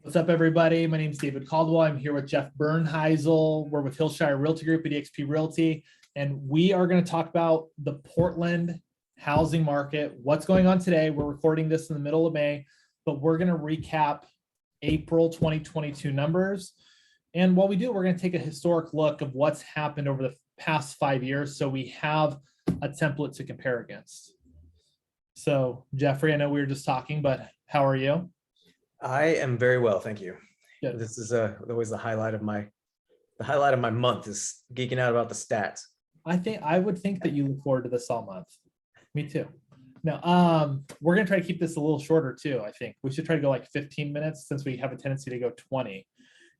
What's up, everybody? My name is David Caldwell. I'm here with Jeff Bernheisel. We're with Hillshire Realty Group at eXp Realty, and we are going to talk about the Portland housing market, what's going on today. We're recording this in the middle of May, but we're going to recap April 2022 numbers. And while we do, we're going to take a historic look of what's happened over the past 5 years, so we have a template to compare against. So, Jeffrey, I know we were just talking, but how are you? I am very well, thank you. Good. This is always the highlight of my month is geeking out about the stats. I would think that you look forward to this all month. Me too. Now, we're gonna try to keep this a little shorter too. I think we should try to go like 15 minutes since we have a tendency to go 20.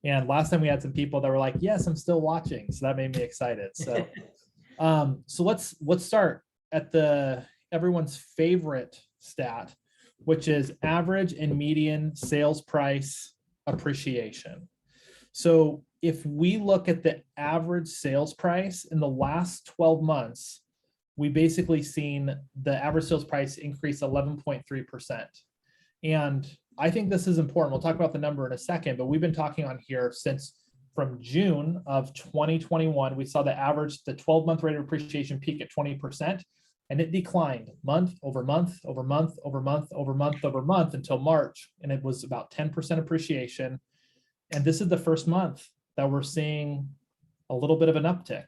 And last time we had some people that were like, "Yes, I'm still watching," so that made me excited. So, so let's start at everyone's favorite stat, which is average and median sales price appreciation. So if we look at the average sales price in the last 12 months, we basically seen the average sales price increase 11.3%. And I think this is important. We'll talk about the number in a second, but we've been talking on here since from June of 2021, we saw the 12-month rate of appreciation peak at 20%. And it declined month over month over month over month over month over month until March. And it was about 10% appreciation. And this is the first month that we're seeing a little bit of an uptick.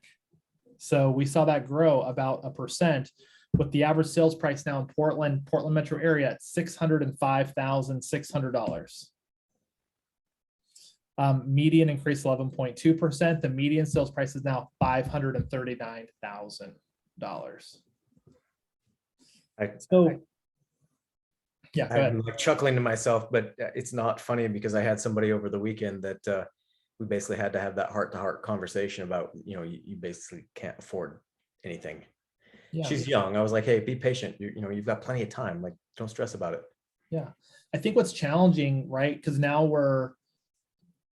So we saw that grow about 1%, with the average sales price now in Portland metro area at $605,600. Median increased 11.2%. The median sales price is now $539,000. I'm like chuckling to myself, but it's not funny because I had somebody over the weekend that we basically had to have that heart-to-heart conversation about, you basically can't afford anything. Yeah. She's young. I was like, hey, be patient. You've got plenty of time. Like, don't stress about it. Yeah. I think what's challenging, right? Because now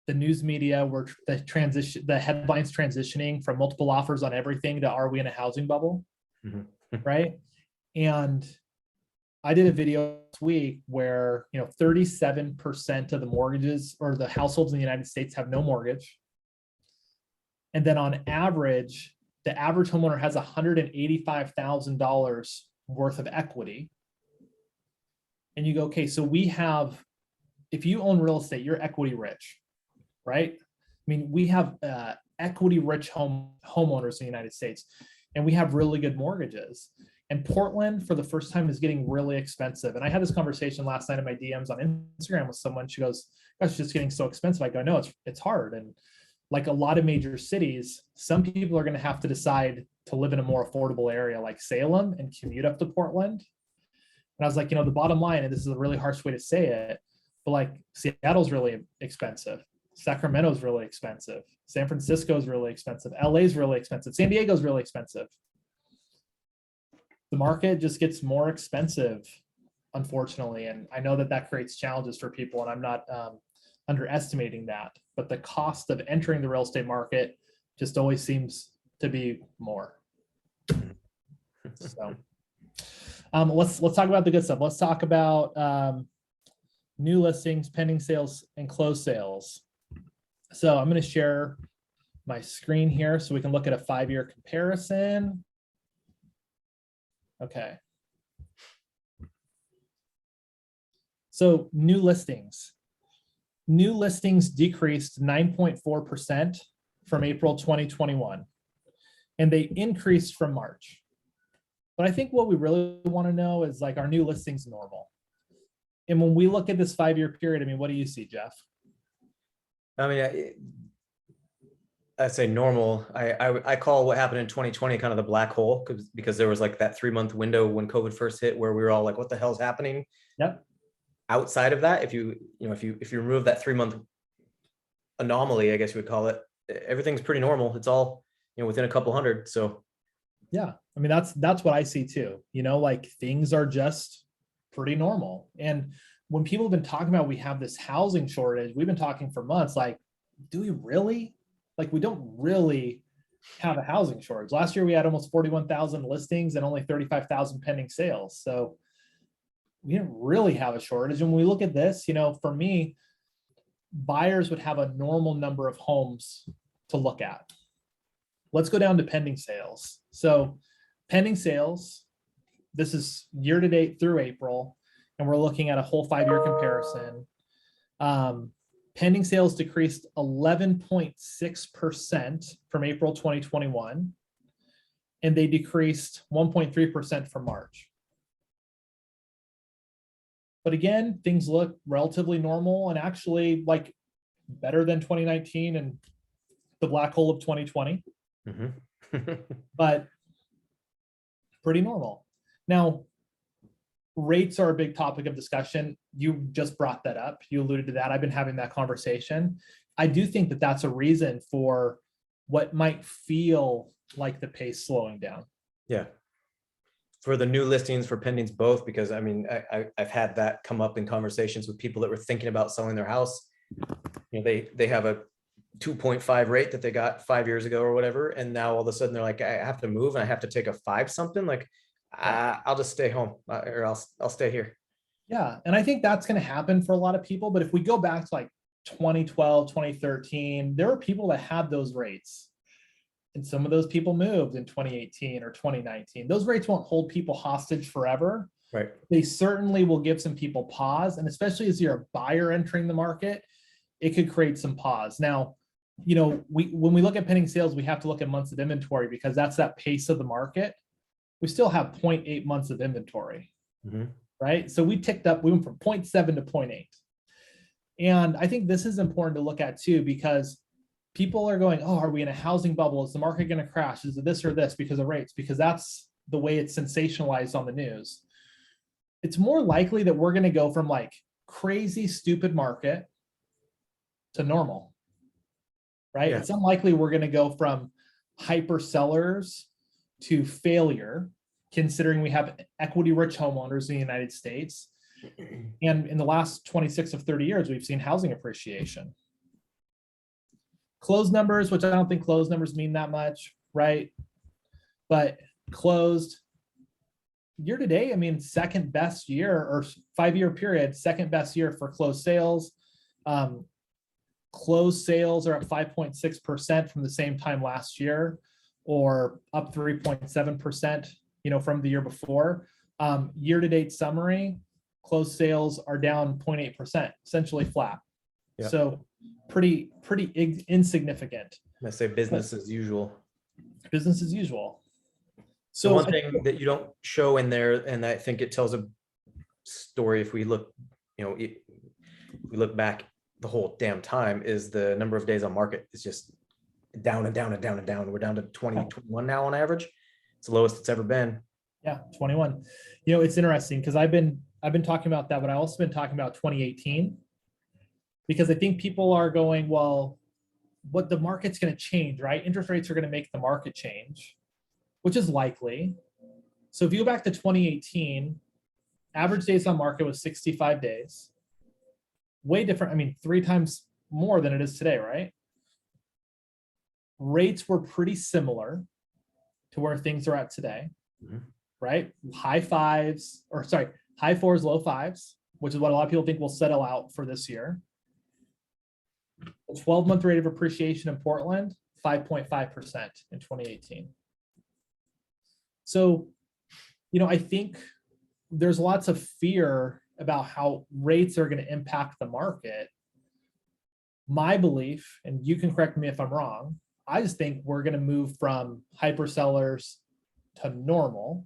the news media, the headlines transitioning from multiple offers on everything to are we in a housing bubble? Mm-hmm. Right? And I did a video this week where 37% of the mortgages or the households in the United States have no mortgage. And then on average, the average homeowner has $185,000 worth of equity. And you go, okay, so if you own real estate, you're equity rich, right? I mean, we have equity rich homeowners in the United States, and we have really good mortgages. And Portland, for the first time, is getting really expensive. And I had this conversation last night in my DMs on Instagram with someone. She goes, "Gosh, it's just getting so expensive." I go, "No, it's hard." And like a lot of major cities, some people are going to have to decide to live in a more affordable area like Salem and commute up to Portland. And I was like, the bottom line, and this is a really harsh way to say it, but like Seattle's really expensive. Sacramento's really expensive. San Francisco's really expensive. LA's really expensive. San Diego's really expensive. The market just gets more expensive, unfortunately. And I know that creates challenges for people, and I'm not underestimating that. But the cost of entering the real estate market just always seems to be more. So let's talk about the good stuff. Let's talk about new listings, pending sales, and closed sales. So I'm going to share my screen here so we can look at a 5-year comparison. Okay. So new listings decreased 9.4% from April 2021, and they increased from March. But I think what we really want to know is, like, are new listings normal? And when we look at this 5-year period, I mean, what do you see, Jeff? I mean, I'd say normal. I call what happened in 2020 kind of the black hole, because there was like that 3-month window when COVID first hit where we were all like, what the hell's happening? Yep. Outside of that, if you remove that 3-month anomaly, I guess you would call it, everything's pretty normal. It's all, within a couple hundred. So yeah, I mean, that's what I see too. Like, things are just pretty normal. And when people have been talking about we have this housing shortage, we've been talking for months, like, do we really? Like, we don't really have a housing shortage. Last year, we had almost 41,000 listings and only 35,000 pending sales. So we didn't really have a shortage. And when we look at this, for me, buyers would have a normal number of homes to look at. Let's go down to pending sales. So pending sales, this is year to date through April, and we're looking at a whole 5-year comparison. Pending sales decreased 11.6% from April 2021, and they decreased 1.3% from March. But again, things look relatively normal and actually like better than 2019 and the black hole of 2020, but pretty normal. Now, rates are a big topic of discussion. You just brought that up. You alluded to that. I've been having that conversation. I do think that that's a reason for what might feel like the pace slowing down. Yeah. For the new listings, for pendings, both, because I mean, I've had that come up in conversations with people that were thinking about selling their house. You know, they have a 2.5 rate that they got 5 years ago or whatever. And now all of a sudden they're like, I have to move and I have to take a 5 something. Like, I'll just stay home or I'll stay here. Yeah. And I think that's going to happen for a lot of people. But if we go back to like 2012, 2013, there were people that had those rates. And some of those people moved in 2018 or 2019. Those rates won't hold people hostage forever. Right. They certainly will give some people pause. And especially as you're a buyer entering the market, it could create some pause. Now, you know, when we look at pending sales, we have to look at months of inventory because that's that pace of the market. We still have 0.8 months of inventory, right? So we ticked up, we went from 0.7 to 0.8. And I think this is important to look at too, because people are going, oh, are we in a housing bubble? Is the market going to crash? Is it this or this because of rates? Because that's the way it's sensationalized on the news. It's more likely that we're going to go from like crazy, stupid market to normal, right? Yeah. It's unlikely we're going to go from hyper sellers to failure, considering we have equity rich homeowners in the United States. And in the last 26 of 30 years, we've seen housing appreciation. Closed numbers, which I don't think closed numbers mean that much, right? But closed year to date, I mean, second best year or 5-year period, second best year for closed sales. Closed sales are at 5.6% from the same time last year, or up 3.7%, you know, from the year before. Year to date summary, closed sales are down 0.8%, essentially flat. Yeah. So pretty insignificant. I say business as usual. Business as usual. So one thing that you don't show in there, and I think it tells a story if we look, you know, we look back the whole damn time, is the number of days on market is just down and down and down and down. We're down to 21 now on average. It's the lowest it's ever been. Yeah, 21. You know, it's interesting because I've been talking about that, but I also been talking about 2018, because I think people are going, well, what the market's going to change, right? Interest rates are going to make the market change, which is likely. So if you go back to 2018, average days on market was 65 days. Way different. I mean, 3 times more than it is today, right? Rates were pretty similar to where things are at today, right? High 4s, low 5s, which is what a lot of people think will settle out for this year. The 12-month rate of appreciation in Portland, 5.5% in 2018. So, you know, I think there's lots of fear about how rates are going to impact the market. My belief, and you can correct me if I'm wrong, I just think we're going to move from hyper sellers to normal,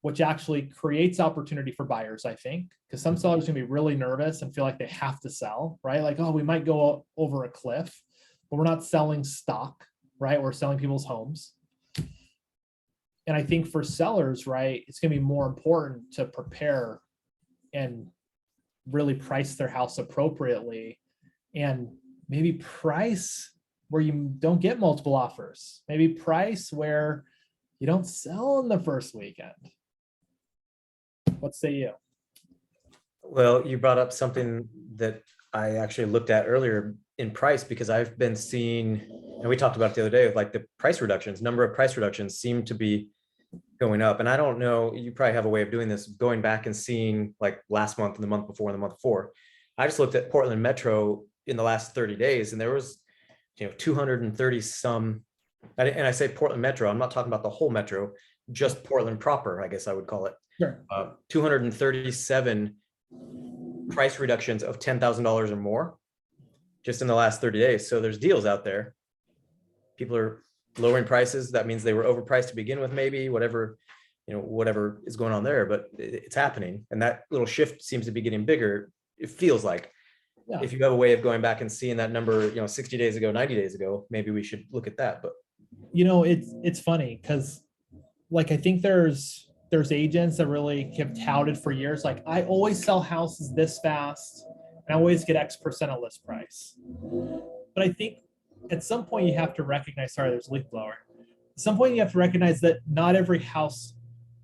which actually creates opportunity for buyers, I think, because some sellers are going to be really nervous and feel like they have to sell, right? Like, oh, we might go over a cliff, but we're not selling stock, right? We're selling people's homes. And I think for sellers, right, it's going to be more important to prepare and really price their house appropriately, and maybe price where you don't get multiple offers, maybe price where you don't sell in the first weekend. What say you? Well, you brought up something that I actually looked at earlier in price, because I've been seeing, and we talked about it the other day, like the price reductions, number of price reductions seem to be going up. And I don't know, you probably have a way of doing this, going back and seeing like last month and the month before and the month before. I just looked at Portland Metro in the last 30 days, and there was, 230 some, and I say Portland Metro, I'm not talking about the whole metro, just Portland proper, I guess I would call it. Sure. 237 price reductions of $10,000 or more just in the last 30 days. So there's deals out there. People are lowering prices. That means they were overpriced to begin with, maybe whatever is going on there, but it's happening. And that little shift seems to be getting bigger. It feels like, Yeah. if you have a way of going back and seeing that number, 60 days ago, 90 days ago, maybe we should look at that. But It's funny because like I think there's agents that really have touted for years, like I always sell houses this fast and I always get X% of list price. But I think at some point you have to recognize, sorry, there's a leaf blower. At some point you have to recognize that not every house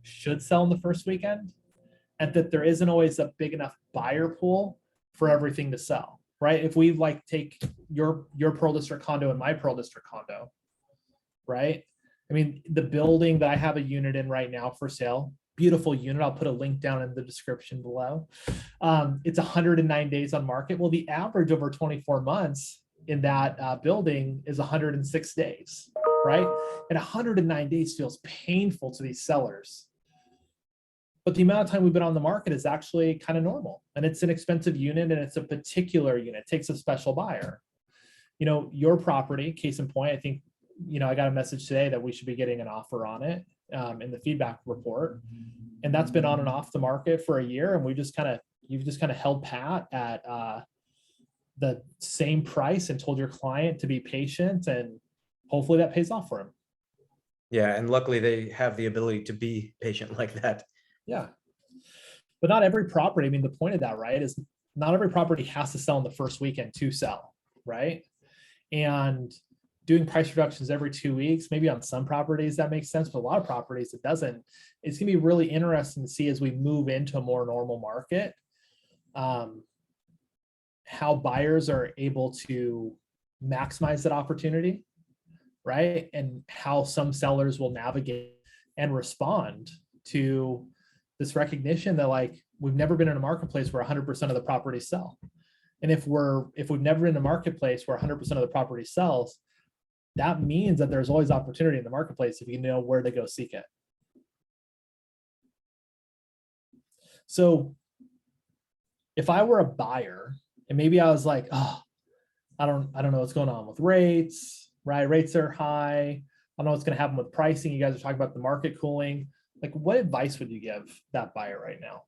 should sell in the first weekend, and that there isn't always a big enough buyer pool for everything to sell, right? If we like take your Pearl District condo and my Pearl District condo, right? I mean, the building that I have a unit in right now for sale, beautiful unit. I'll put a link down in the description below. It's 109 days on market. Well, the average over 24 months in that building is 106 days, right? And 109 days feels painful to these sellers. But the amount of time we've been on the market is actually kind of normal. And it's an expensive unit, and it's a particular unit. It takes a special buyer. Your property, case in point, I think, I got a message today that we should be getting an offer on it in the feedback report. And that's been on and off the market for a year. And you've just kind of held pat at the same price and told your client to be patient, and hopefully that pays off for him. yeah, and luckily they have the ability to be patient like that. Yeah. But not every property, I mean, the point of that, right, is not every property has to sell in the first weekend to sell, right? And doing price reductions every 2 weeks, maybe on some properties that makes sense, but a lot of properties it doesn't. It's gonna be really interesting to see as we move into a more normal market, how buyers are able to maximize that opportunity, right? And how some sellers will navigate and respond to this recognition that like we've never been in a marketplace where 100% of the properties sell. And if we've never been in a marketplace where 100% of the property sells, that means that there's always opportunity in the marketplace if you know where to go seek it. So if I were a buyer and maybe I was like, oh, I don't know what's going on with rates, right? Rates are high. I don't know what's going to happen with pricing. You guys are talking about the market cooling. Like, what advice would you give that buyer right now?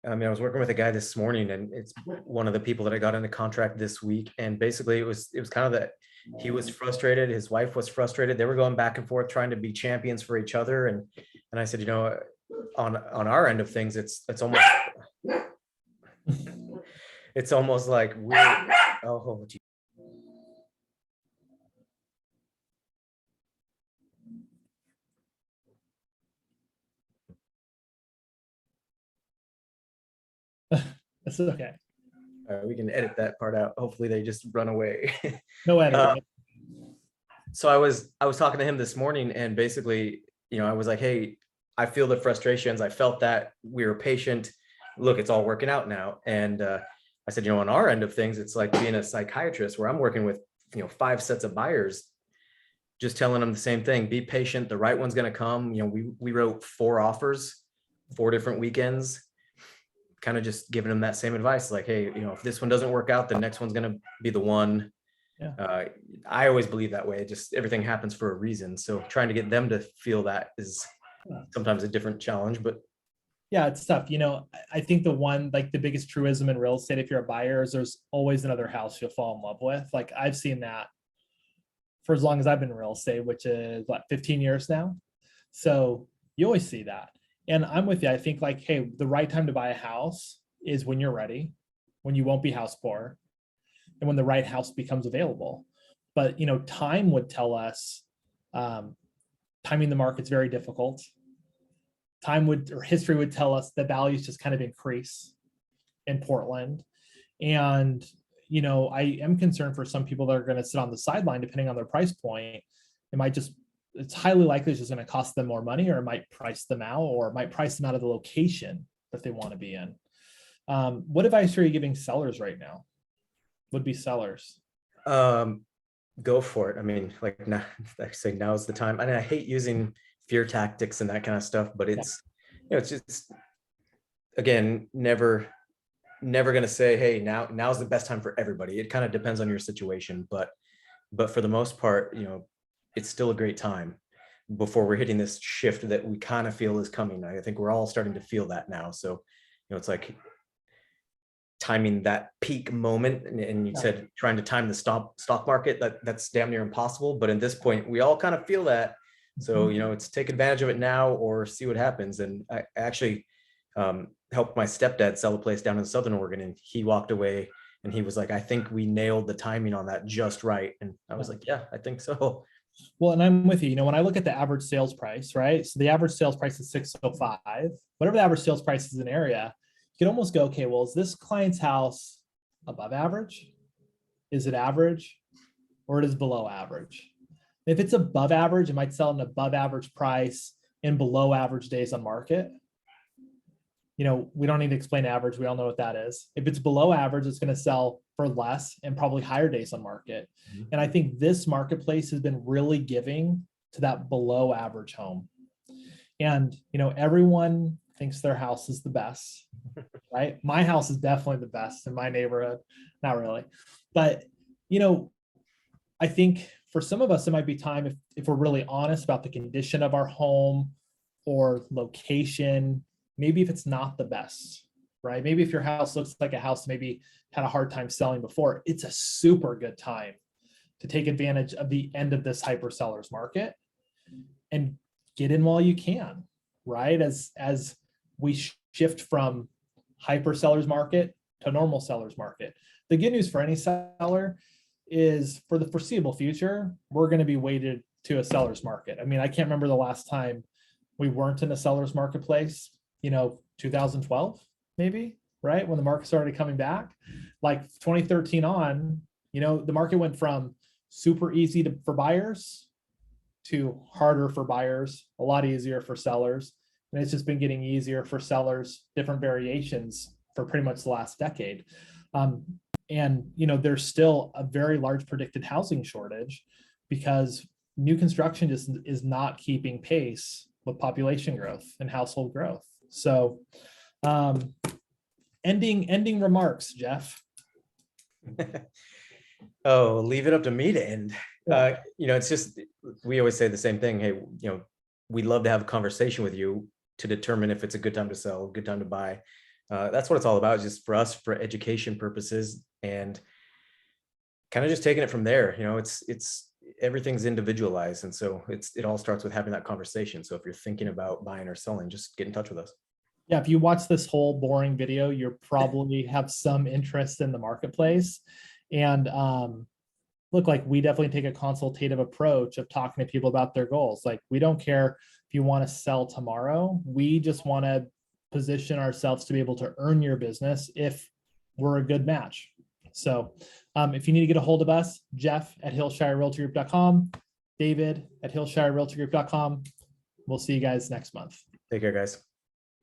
I mean, I was working with a guy this morning, and it's one of the people that I got into contract this week. And basically it was kind of that he was frustrated. His wife was frustrated. They were going back and forth trying to be champions for each other. And I said, on our end of things, it's almost, it's almost like we're, oh, geez. That's okay. We can edit that part out. Hopefully they just run away. No editing. So I was talking to him this morning, and basically, I was like, hey, I feel the frustrations. I felt that we were patient. Look, it's all working out now. And I said, on our end of things, it's like being a psychiatrist where I'm working with, 5 sets of buyers, just telling them the same thing. Be patient. The right one's going to come. We wrote 4 offers, 4 different weekends, kind of just giving them that same advice. Like, hey, if this one doesn't work out, the next one's going to be the one. Yeah. I always believe that way. Just everything happens for a reason. So trying to get them to feel that is sometimes a different challenge, but yeah, it's tough. I think the biggest truism in real estate, if you're a buyer, is there's always another house you'll fall in love with. Like I've seen that for as long as I've been in real estate, which is 15 years now. So you always see that. And I'm with you. I think like, hey, the right time to buy a house is when you're ready, when you won't be house poor, and when the right house becomes available. But, time would tell us, timing the market's very difficult. History would tell us that values just kind of increase in Portland. And, I am concerned for some people that are going to sit on the sideline, depending on their price point. It's highly likely it's just going to cost them more money, or it might price them out, or it might price them out of the location that they want to be in. What advice are you giving sellers right now? would be sellers? Go for it. I mean, like now, I say now's the time. I mean, I hate using fear tactics and that kind of stuff, but it's, it's just, again, never going to say, hey, now's the best time for everybody. It kind of depends on your situation, but for the most part, it's still a great time before we're hitting this shift that we kind of feel is coming. I think we're all starting to feel that now. So, it's like timing that peak moment, and you said trying to time the stock market, that's damn near impossible. But at this point, we all kind of feel that. So, it's take advantage of it now or see what happens. And I actually helped my stepdad sell a place down in Southern Oregon, and he walked away and he was like, I think we nailed the timing on that just right. And I was like, yeah, I think so. Well, and I'm with you. When I look at the average sales price, right? So the average sales price is 605. Whatever the average sales price is in an area, you can almost go, okay, well, is this client's house above average? Is it average? Or it is below average? If it's above average, it might sell at an above average price in below average days on market. We don't need to explain average. We all know what that is. If it's below average, it's going to sell for less and probably higher days on market. And I think this marketplace has been really giving to that below average home. And, everyone thinks their house is the best, right? My house is definitely the best in my neighborhood. Not really. But, I think for some of us, it might be time if we're really honest about the condition of our home or location, maybe if it's not the best, right? Maybe if your house looks like a house maybe had a hard time selling before, it's a super good time to take advantage of the end of this hyper sellers market and get in while you can, right? As we shift from hyper sellers market to normal sellers market. The good news for any seller is for the foreseeable future, we're going to be weighted to a seller's market. I mean, I can't remember the last time we weren't in a seller's marketplace, 2012, maybe, right? When the market started coming back, like 2013 on, the market went from super easy for buyers to harder for buyers, a lot easier for sellers. And it's just been getting easier for sellers, different variations for pretty much the last decade. And there's still a very large predicted housing shortage because new construction just is not keeping pace with population growth and household growth. So ending remarks, Jeff. Oh, leave it up to me to end. It's just, we always say the same thing. Hey, we'd love to have a conversation with you to determine if it's a good time to sell, good time to buy. That's what it's all about, just for us, for education purposes, and kind of just taking it from there. It's everything's individualized. And so it all starts with having that conversation. So if you're thinking about buying or selling, just get in touch with us. Yeah, if you watch this whole boring video, you probably have some interest in the marketplace. And look, like we definitely take a consultative approach of talking to people about their goals. Like we don't care if you want to sell tomorrow. We just want to position ourselves to be able to earn your business if we're a good match. So if you need to get a hold of us, Jeff at HillshireRealtyGroup.com, David at HillshireRealtyGroup.com. We'll see you guys next month. Take care, guys.